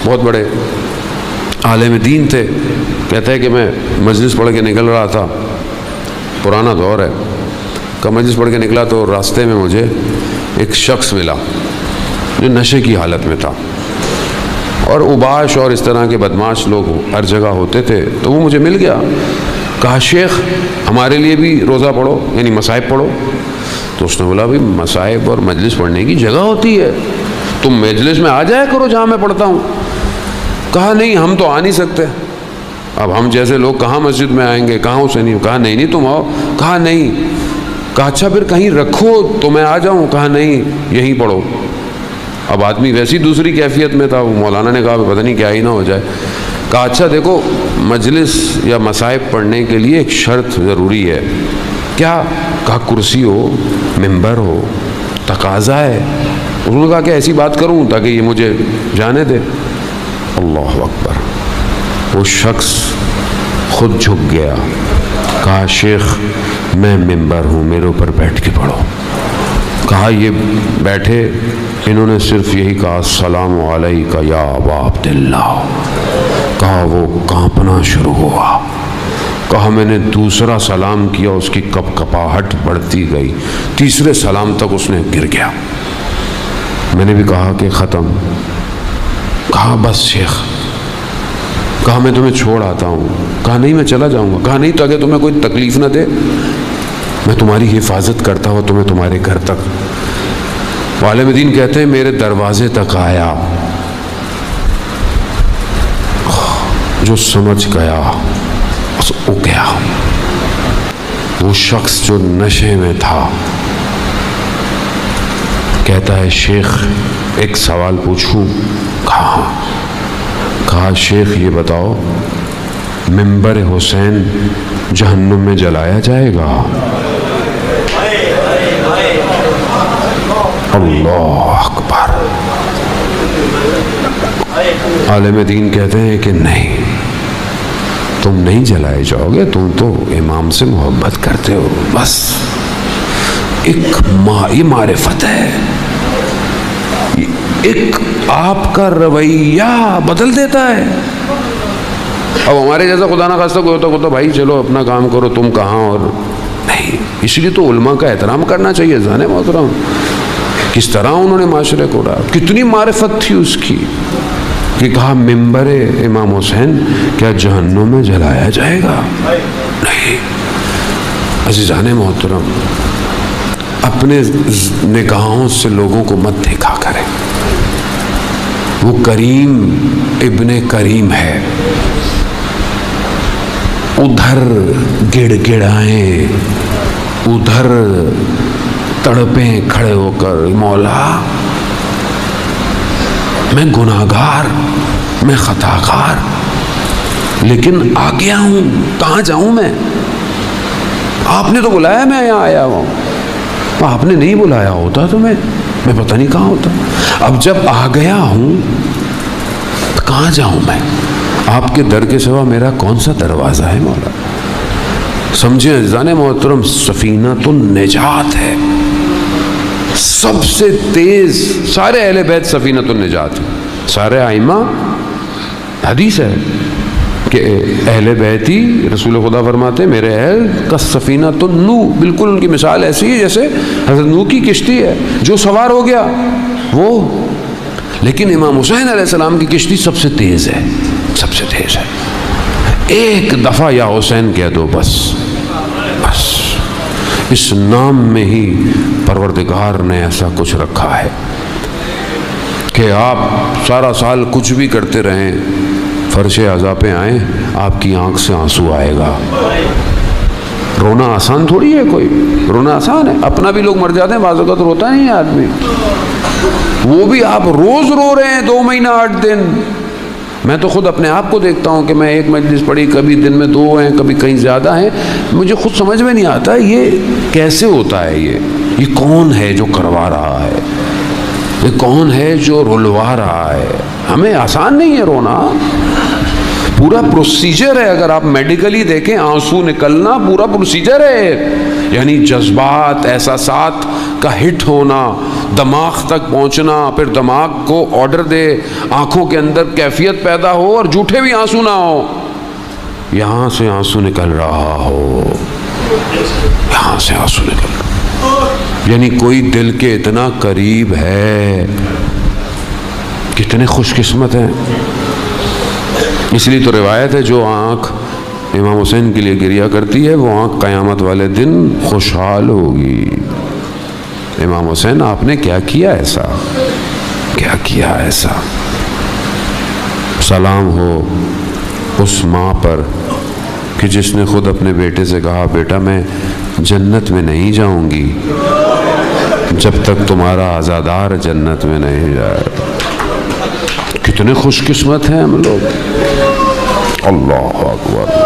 بہت بڑے عالم دین تھے. کہتے ہیں کہ میں مجلس پڑھ کے نکل رہا تھا، پرانا دور ہے، کہ مجلس پڑھ کے نکلا تو راستے میں مجھے ایک شخص ملا جو نشے کی حالت میں تھا، اور اوباش اور اس طرح کے بدماش لوگ ہر جگہ ہوتے تھے. تو وہ مجھے مل گیا. کہا شیخ ہمارے لیے بھی روزہ پڑھو، یعنی مصائب پڑھو. تو اس نے بولا بھائی مصائب اور مجلس پڑھنے کی جگہ ہوتی ہے، تم مجلس میں آ جایا کرو جہاں میں پڑھتا ہوں. کہا نہیں ہم تو آ نہیں سکتے، اب ہم جیسے لوگ کہاں مسجد میں آئیں گے، کہاں اسے نہیں. کہا نہیں تم آؤ. کہا نہیں. کہا اچھا پھر کہیں رکھو تو میں آ جاؤں. کہا نہیں یہیں پڑھو. اب آدمی ویسی دوسری کیفیت میں تھا. وہ مولانا نے کہا پتہ نہیں کیا ہی نہ ہو جائے. کہا اچھا دیکھو مجلس یا مصائب پڑھنے کے لیے ایک شرط ضروری ہے. کیا؟ کہا کرسی ہو، ممبر ہو، تقاضا ہے. انہوں نے کہا کہ ایسی بات کروں تاکہ یہ مجھے جانے دے. اللہ اکبر. وہ شخص خود جھک گیا. کہا شیخ میں ممبر ہوں، میرے اوپر بیٹھ کے پڑھو. کہا یہ بیٹھے، انہوں نے صرف یہی کہا السلام علیکہ یا ابا عبداللہ. کہا وہ کانپنا شروع ہوا. کہا میں نے دوسرا سلام کیا، اس کی کپ کپاہٹ بڑھتی گئی. تیسرے سلام تک اس نے گر گیا. میں نے بھی کہا کہ ختم. کہا بس شیخ. کہا میں تمہیں چھوڑ آتا ہوں. کہا نہیں میں چلا جاؤں گا. کہا نہیں تو اگر تمہیں کوئی تکلیف نہ دے میں تمہاری حفاظت کرتا ہوں تمہیں تمہارے گھر تک. عالم دین کہتے ہیں میرے دروازے تک آیا. جو سمجھ گیا بس او گیا. وہ شخص جو نشے میں تھا کہتا ہے شیخ ایک سوال پوچھوں؟ کہا. کہا شیخ یہ بتاؤ ممبر حسین جہنم میں جلایا جائے گا؟ اللہ اکبر. عالم دین کہتے ہیں کہ نہیں تم نہیں جلائے جاؤ گے، تم تو امام سے محبت کرتے ہو. بس یہ معرفت ہے. ایک آپ کا رویہ بدل دیتا ہے. اب ہمارے جیسا خدا نہ خواستہ کوئی ہوتا بھائی چلو اپنا کام کرو تم کہاں، اور نہیں. اس لیے تو علماء کا احترام کرنا چاہیے. ذہن محترم کس طرح انہوں نے معاشرے کو اڑایا، کتنی معرفت تھی اس کی. کہ کہا ممبر امام حسین کیا جہنم میں جلایا جائے گا؟ نہیں. عزیزان محترم اپنے نگاہوں سے لوگوں کو مت دیکھا کریں. وہ کریم ابن کریم ہے. ادھر گڑ گڑائیں، ادھر تڑپیں کھڑے ہو کر مولا میں گناہگار، میں خطاکار، لیکن آ گیا ہوں. کہاں جاؤں میں؟ آپ نے تو بلایا میں یہاں آیا ہوں. آپ نے نہیں بلایا ہوتا تو میں پتہ نہیں کہاں ہوتا. اب جب آ گیا ہوں تو کہاں جاؤں میں؟ آپ کے در کے سوا میرا کون سا دروازہ ہے مولا؟ سمجھیں عزیزان محترم سفینۃ النجات ہے. سب سے تیز سارے اہل بیت سفینۃ النجات. سارے ائمہ حدیث ہے کہ اہل بیتی رسول خدا فرماتے ہیں میرے اہل کا سفینۃ النو، بالکل ان کی مثال ایسی ہے جیسے حضرت نوح کی کشتی ہے، جو سوار ہو گیا وہ. لیکن امام حسین علیہ السلام کی کشتی سب سے تیز ہے، سب سے تیز ہے. ایک دفعہ یا حسین کہہ دو بس. اس نام میں ہی پروردگار نے ایسا کچھ رکھا ہے کہ آپ سارا سال کچھ بھی کرتے رہیں، فرش عزا پہ آئیں آپ کی آنکھ سے آنسو آئے گا. رونا آسان تھوڑی ہے، کوئی رونا آسان ہے. اپنا بھی لوگ مر جاتے ہیں، بعض اوقات روتا نہیں ہے آدمی. وہ بھی آپ روز رو رہے ہیں 2 مہینہ 8 دن. میں تو خود اپنے آپ کو دیکھتا ہوں کہ میں ایک مجلس پڑھی، کبھی دن میں 2 ہیں، کبھی کہیں زیادہ ہیں. مجھے خود سمجھ میں نہیں آتا یہ کیسے ہوتا ہے. یہ کون ہے جو کروا رہا ہے؟ یہ کون ہے جو رلوا رہا ہے؟ ہمیں آسان نہیں ہے رونا. پورا پروسیجر ہے. اگر آپ میڈیکلی دیکھیں آنسو نکلنا پورا پروسیجر ہے. یعنی جذبات احساسات کا ہٹ ہونا, دماغ تک پہنچنا, پھر دماغ کو آرڈر دے, آنکھوں کے اندر کیفیت پیدا ہو اور جھوٹے بھی آنسو نہ ہو, یہاں سے آنسو نکل رہا ہو, یہاں سے آنسو نکل رہا, یعنی کوئی دل کے اتنا قریب ہے. کتنے خوش قسمت ہیں. اس لیے تو روایت ہے جو آنکھ امام حسین کے لیے گریا کرتی ہے وہ آنکھ قیامت والے دن خوشحال ہوگی. امام حسین آپ نے کیا کیا ایسا, کیا کیا ایسا. سلام ہو اس ماں پر کہ جس نے خود اپنے بیٹے سے کہا بیٹا میں جنت میں نہیں جاؤں گی جب تک تمہارا عزادار جنت میں نہیں جائے. کتنے خوش قسمت ہیں ہم لوگ. اللہ اکبر.